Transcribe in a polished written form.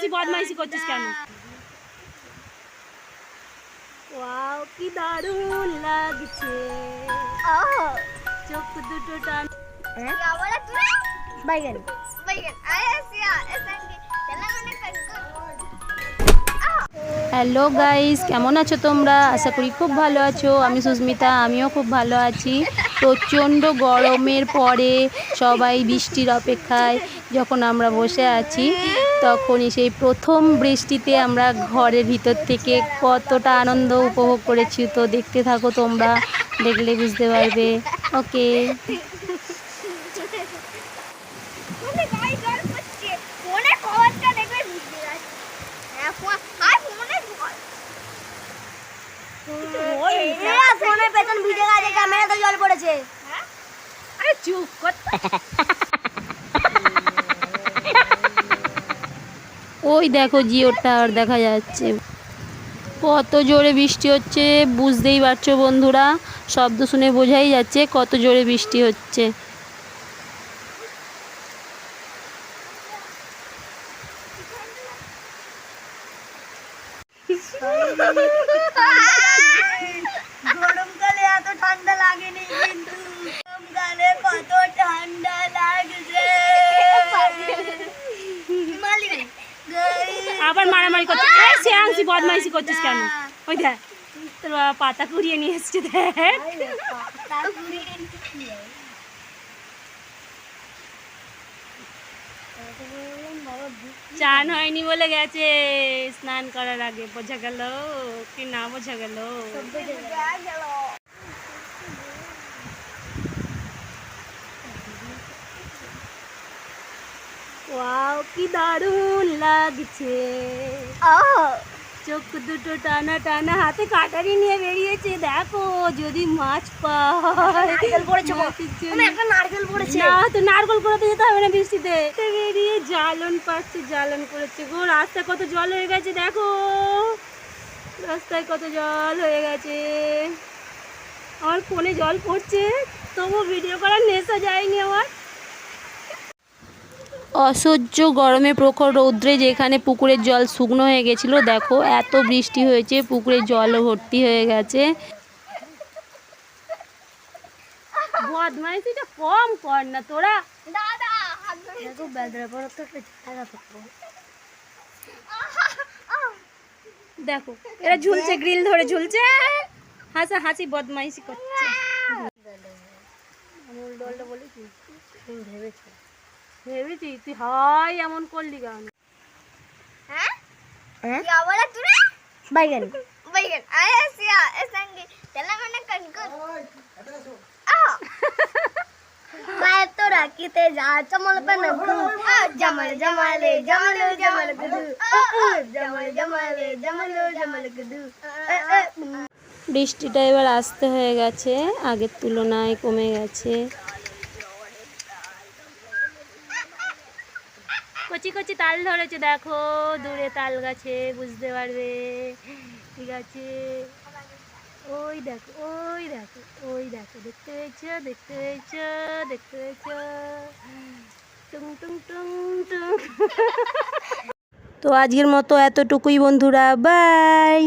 শ্যাংসি বদমাইশি করছিস কেন? ওয়াও কি দারুণ লাগছে, চোখ দুটো টান। বাইগান হ্যালো গাইস, কেমন আছো তোমরা? আশা করি খুব ভালো আছো। আমি সুস্মিতা, আমিও খুব ভালো আছি। প্রচণ্ড গরমের পরে সবাই বৃষ্টির অপেক্ষায় যখন আমরা বসে আছি, তখনই সেই প্রথম বৃষ্টিতে আমরা ঘরের ভিতর থেকে কতটা আনন্দ উপভোগ করেছি। তো দেখতে থাকো তোমরা, দেখলে বুঝতে পারবে। ওকে। জল পড়েছে। আরে চুপ কর। ওই দেখো জিওর টাওয়ার দেখা যাচ্ছে। কত জোরে বৃষ্টি হচ্ছে বুঝতেই পারছো বন্ধুরা, শব্দ শুনে বোঝাই যাচ্ছে কত জোরে বৃষ্টি হচ্ছে। গরমকালে এত ঠান্ডা লাগেনি, কিন্তু গরমকালে কত ঠান্ডা লাগছে। আবার মারামারি করছিস, শ্যাংসি বদমাইশি করছিস কেন? ওই দেখ তোর পাতা কুড়িয়ে নিয়ে এসছে, দেখ। চান হয়নি বলে গেছে স্নান করার আগে, বোঝা গেল কি না বোঝা গেল? ওয়াও কি দারুণ লাগছে, চোখ দুটো টানা টানা, হাতে কাটারি নিয়ে বেরিয়েছে। দেখো যদি মাছ পায়। নারকেল পড়েছে না তো নারকেল কুড়াতে যেতে হবে না বৃষ্টিতে, বেরিয়ে জ্বালন পাচ্ছে, জ্বালন করেছে গো। রাস্তায় কত জল হয়ে গেছে, দেখো রাস্তায় কত জল হয়ে গেছে। আমার ফোনে জল পড়ছে, তবু ভিডিও করার নেশা যায়নি আমার। অসহ্য গরমে প্রখর রৌদ্রে যেখানে পুকুরের জল শুকনো হয়ে গেছিলো, দেখো এত বৃষ্টি হয়েছে পুকুরের জলও ভর্তি হয়ে গেছে। বদমাইশিটা কম কর না তোরা। দেখো এরা ঝুলছে, গ্রিল ধরে ঝুলছে, হাসা হাসি বদমাইশি করছে। ভেবেছি তুই হয় এমন করলি কেন? বাইগান তোরা কিতে যা চমল পেন জমল জমলে জমল জমল গুদু, জমল জমলে জমল জমল গুদু। বৃষ্টিটা এবার আসতে হয়ে গেছে, আগের তুলনায় কমে গেছে। কচি কচি তাল ধরেছে, দেখো দূরে তাল গাছে, বুঝতে পারবে। ঠিক আছে, ওই দেখো ওই দেখো ওই দেখো, দেখতে পেয়েছ দেখতে পেয়েছ দেখতে পেয়েছ, টুং টুং টুং টুং। তো আজকের মতো এতটুকুই বন্ধুরা, বাই।